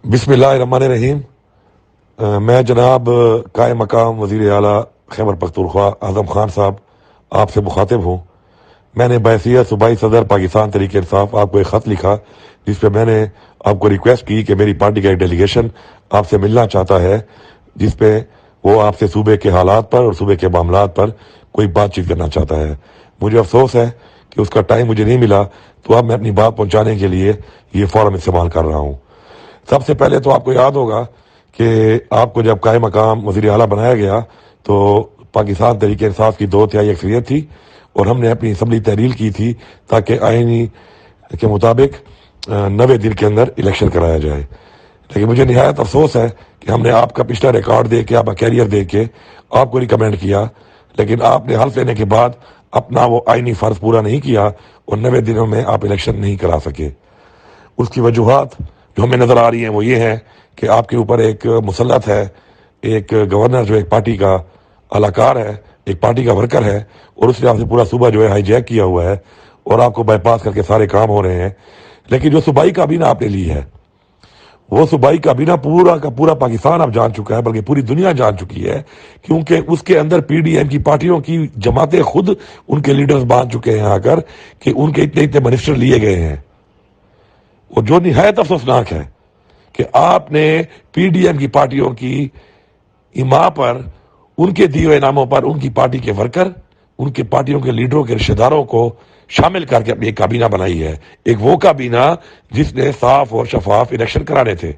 بسم اللہ الرحمن الرحیم۔ میں جناب قائم مقام وزیر اعلیٰ خیبر پختونخوا اعظم خان صاحب آپ سے مخاطب ہوں۔ میں نے بحیثیت صوبائی صدر پاکستان تحریک انصاف آپ کو ایک خط لکھا جس پہ میں نے آپ کو ریکویسٹ کی کہ میری پارٹی کا ایک ڈیلیگیشن آپ سے ملنا چاہتا ہے، جس پہ وہ آپ سے صوبے کے حالات پر اور صوبے کے معاملات پر کوئی بات چیت کرنا چاہتا ہے۔ مجھے افسوس ہے کہ اس کا ٹائم مجھے نہیں ملا، تو اب میں اپنی بات پہنچانے کے لیے یہ فورم استعمال کر رہا ہوں۔ سب سے پہلے تو آپ کو یاد ہوگا کہ آپ کو جب قائم مقام وزیر اعلیٰ بنایا گیا تو پاکستان تحریک انصاف کی 2/3 اکثریت تھی، اور ہم نے اپنی اسمبلی تحلیل کی تھی تاکہ آئینی کے مطابق 90 دن کے اندر الیکشن کرایا جائے۔ لیکن مجھے نہایت افسوس ہے کہ ہم نے آپ کا پچھلا ریکارڈ دیکھ کے، آپ کا کیریئر دیکھ کے آپ کو ریکمینڈ کیا، لیکن آپ نے حلف لینے کے بعد اپنا وہ آئینی فرض پورا نہیں کیا اور 90 دنوں میں آپ الیکشن نہیں کرا سکے۔ اس کی وجوہات جو ہمیں نظر آ رہی ہیں وہ یہ ہیں کہ آپ کے اوپر ایک مسلط ہے، ایک گورنر جو ایک پارٹی کا اعلی کار ہے، ایک پارٹی کا ورکر ہے، اور اس نے آپ سے پورا صوبہ جو ہے ہائی جیک کیا ہوا ہے اور آپ کو بائی پاس کر کے سارے کام ہو رہے ہیں۔ لیکن جو صوبائی کابینہ آپ نے لی ہے، وہ صوبائی کابینہ پورا کا پورا پاکستان اب جان چکا ہے، بلکہ پوری دنیا جان چکی ہے، کیونکہ اس کے اندر پی ڈی ایم کی پارٹیوں کی جماعتیں خود ان کے لیڈرز مان چکے ہیں آ کر کہ ان کے اتنے اتنے منسٹر لیے گئے ہیں۔ اور جو نہایت افسوسناک ہے کہ آپ نے پی ڈی ایم کی پارٹیوں کی ایما پر، ان کے دیے ہوئے ناموں پر ان کی پارٹی کے ورکر، ان کے پارٹیوں کے لیڈروں کے رشتہ داروں کو شامل کر کے اپنی ایک کابینہ بنائی ہے، ایک وہ کابینہ جس نے صاف اور شفاف الیکشن کرانے تھے۔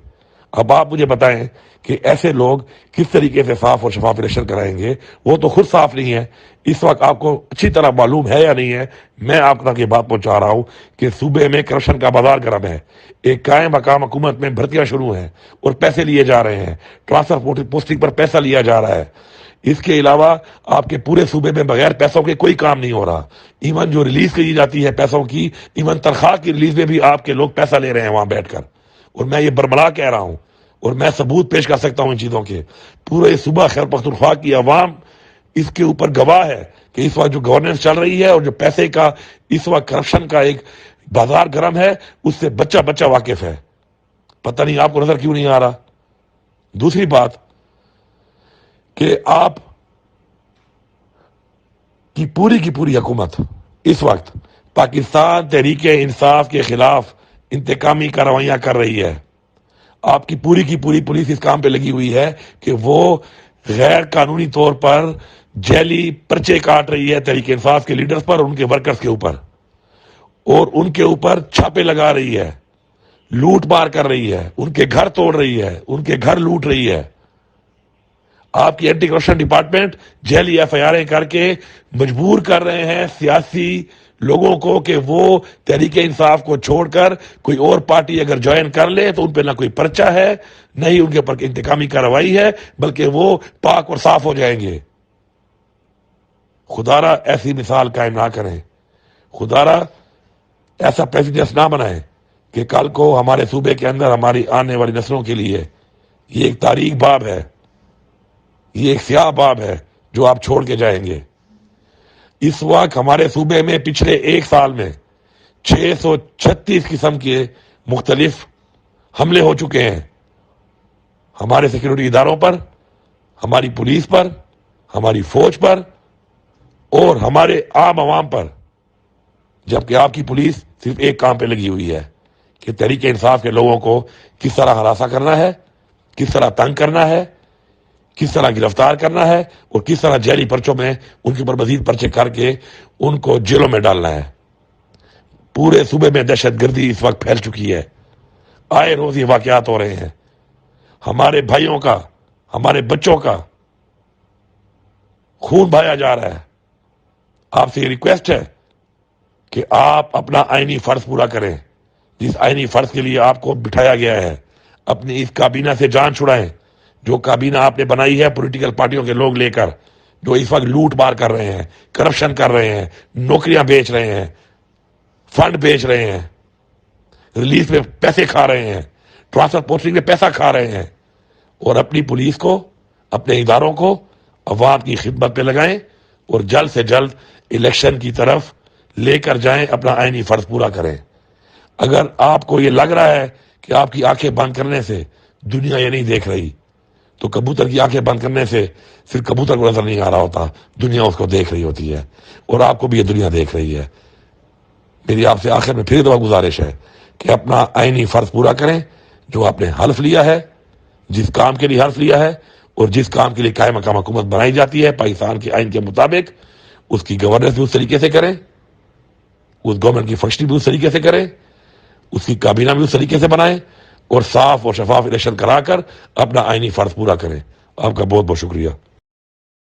اب آپ مجھے بتائیں کہ ایسے لوگ کس طریقے سے صاف اور شفاف الیکشن کرائیں گے؟ وہ تو خود صاف نہیں ہے۔ اس وقت آپ کو اچھی طرح معلوم ہے یا نہیں ہے، میں آپ تک یہ بات پہنچا رہا ہوں کہ صوبے میں کرپشن کا بازار گرم ہے۔ ایک قائم مقام حکومت میں بھرتیاں شروع ہیں اور پیسے لیے جا رہے ہیں، ٹرانسفر پوسٹنگ پر پیسہ لیا جا رہا ہے۔ اس کے علاوہ آپ کے پورے صوبے میں بغیر پیسوں کے کوئی کام نہیں ہو رہا۔ ایون جو ریلیز کی جاتی ہے پیسوں کی، ایون تنخواہ کی ریلیز میں بھی آپ کے لوگ پیسہ لے رہے ہیں وہاں بیٹھ کر، اور میں یہ برملا کہہ رہا ہوں اور میں ثبوت پیش کر سکتا ہوں ان چیزوں کے۔ پورے صوبہ خیبر پختونخوا کی عوام اس کے اوپر گواہ ہے کہ اس وقت جو گورننس چل رہی ہے اور جو پیسے کا اس وقت کرپشن کا ایک بازار گرم ہے، اس سے بچہ بچہ واقف ہے۔ پتہ نہیں آپ کو نظر کیوں نہیں آ رہا۔ دوسری بات کہ آپ کی پوری حکومت اس وقت پاکستان تحریک انصاف کے خلاف انتقامی کارروائیاں کر رہی ہے۔ آپ کی پوری پولیس اس کام پہ لگی ہوئی ہے کہ وہ غیر قانونی طور پر جیلی پرچے کاٹ رہی ہے تحریک انصاف کے لیڈرز پر اور ان کے ورکرز کے اوپر، اور ان کے اوپر چھاپے لگا رہی ہے، لوٹ مار کر رہی ہے، ان کے گھر توڑ رہی ہے، ان کے گھر لوٹ رہی ہے۔ آپ کی اینٹی کرپشن ڈپارٹمنٹ جیلی ایف آئی آریں کر کے مجبور کر رہے ہیں سیاسی لوگوں کو کہ وہ تحریک انصاف کو چھوڑ کر کوئی اور پارٹی اگر جوائن کر لے تو ان پہ نہ کوئی پرچہ ہے، نہ ہی ان کے اوپر انتقامی کارروائی ہے، بلکہ وہ پاک اور صاف ہو جائیں گے۔ خدا را ایسی مثال قائم نہ کریں، خدا را ایسا پریسیڈنس نہ بنائیں کہ کل کو ہمارے صوبے کے اندر ہماری آنے والی نسلوں کے لیے یہ ایک تاریک باب ہے، یہ ایک سیاہ باب ہے جو آپ چھوڑ کے جائیں گے۔ اس وقت ہمارے صوبے میں پچھلے ایک سال میں 636 قسم کے مختلف حملے ہو چکے ہیں، ہمارے سیکیورٹی اداروں پر، ہماری پولیس پر، ہماری فوج پر اور ہمارے عام عوام پر، جبکہ آپ کی پولیس صرف ایک کام پہ لگی ہوئی ہے کہ تحریک انصاف کے لوگوں کو کس طرح ہراساں کرنا ہے، کس طرح تنگ کرنا ہے، کس طرح گرفتار کرنا ہے، اور کس طرح جیلی پرچوں میں ان کے اوپر مزید پرچے کر کے ان کو جیلوں میں ڈالنا ہے۔ پورے صوبے میں دہشت گردی اس وقت پھیل چکی ہے، آئے روز یہ واقعات ہو رہے ہیں، ہمارے بھائیوں کا، ہمارے بچوں کا خون بہایا جا رہا ہے۔ آپ سے یہ ریکویسٹ ہے کہ آپ اپنا آئینی فرض پورا کریں، جس آئینی فرض کے لیے آپ کو بٹھایا گیا ہے۔ اپنی اس کابینہ سے جان چھڑائیں، جو کابینہ آپ نے بنائی ہے پولیٹیکل پارٹیوں کے لوگ لے کر، جو اس وقت لوٹ مار کر رہے ہیں، کرپشن کر رہے ہیں، نوکریاں بیچ رہے ہیں، فنڈ بیچ رہے ہیں، ریلیز میں پیسے کھا رہے ہیں، ٹرانسفر پوسٹنگ میں پیسہ کھا رہے ہیں، اور اپنی پولیس کو، اپنے اداروں کو عوام کی خدمت پہ لگائیں اور جلد سے جلد الیکشن کی طرف لے کر جائیں، اپنا آئینی فرض پورا کریں۔ اگر آپ کو یہ لگ رہا ہے کہ آپ کی آنکھیں بند کرنے سے دنیا یہ نہیں دیکھ رہی، تو کبوتر کی آنکھیں بند کرنے سے صرف کبوتر کو نظر نہیں آ رہا ہوتا، دنیا اس کو دیکھ رہی ہوتی ہے، اور آپ کو بھی یہ دنیا دیکھ رہی ہے۔ میری آپ سے آخر میں پھر دفعہ گزارش ہے کہ اپنا آئینی فرض پورا کریں، جو آپ نے حلف لیا ہے، جس کام کے لیے حلف لیا ہے، اور جس کام کے لیے قائم مقام حکومت بنائی جاتی ہے پاکستان کے آئین کے مطابق، اس کی گورننس بھی اس طریقے سے کریں، اس گورنمنٹ کی فنکشننگ بھی اس طریقے سے کریں، اس کی کابینہ بھی اس طریقے سے بنائیں، اور صاف اور شفاف الیکشن کرا کر اپنا آئینی فرض پورا کریں۔ آپ کا بہت بہت شکریہ۔